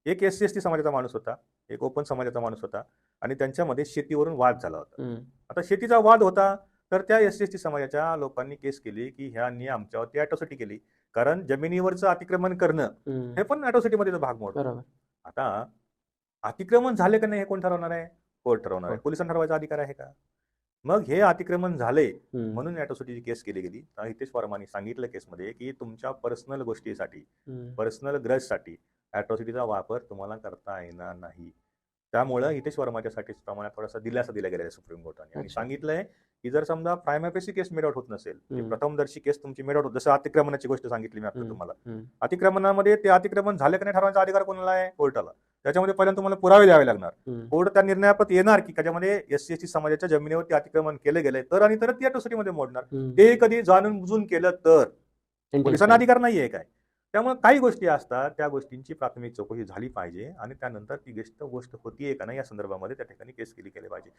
एक SC/ST समाजाचा माणूस होता, एक ओपन समाजाचा माणूस होता आणि त्यांच्यामध्ये शेतीवरून वाद झाला होता. आता शेतीचा वाद होता, तर त्या SC/ST समाजाच्या लोकांनी केस केली, की ह्यांनी आमच्यावरती अॅट्रॉसिटी केली. कारण जमिनीवरचं अतिक्रमण करणं हे पण अॅट्रॉसिटीमध्येच भाग मोडतो. बरोबर. आता अतिक्रमण झाले का नाही हे कोण ठरवणार आहे? कोर्ट ठरवणार आहे. कोर्ट. पोलिसांना ठरवायचा अधिकार आहे का? मग हे अतिक्रमण झाले हं. म्हणून अॅट्रॉसिटीची केस केली गेली. हितेश वर्मांनी सांगितलं केसमध्ये, की तुमच्या पर्सनल गोष्टीसाठी, पर्सनल ग्रजसाठी अॅट्रॉसिटीचा वापर तुम्हाला करता येणार नाही. त्यामुळं हितेश वर्माच्यासाठी प्रमाणात थोडासा दिलासा दिला गेला आहे सुप्रीम कोर्टाने आणि अच्छा. सांगितलंय, की जर समजा प्रायमा फेसी केस मेड आउट होत नसेल, की हं. प्रथमदर्शी केस तुमची मेड आउट होत, जसं अतिक्रमणाची गोष्ट सांगितली मी आता हं, तुम्हाला. हं. अतिक्रमणामध्ये ते अतिक्रमण झालं का नाही ठरवायचा अधिकार कोणाला आहे? कोर्टाला. त्याच्यामध्ये पहिल्यांदा तुम्हाला पुरावे द्यावे लागणार. हं. कोर्ट त्या निर्णयाप्रत येणार, की त्याच्यामध्ये SC/ST समाजाच्या जमिनीवरती अतिक्रमण केलं गेलंय, तर आणि तरच ती अॅट्रॉसिटीमध्ये मोडणार. हं. ते कधी जाणून बुजून केलं तर पोलिसांना इंटेन्शनली. अधिकार नाहीये काय? त्यामुळे काही गोष्टी असतात, त्या गोष्टींची प्राथमिक चौकशी झाली पाहिजे आणि त्यानंतर ती गोष्ट होतीये का नाही या संदर्भामध्ये त्या ठिकाणी केस केली पाहिजे.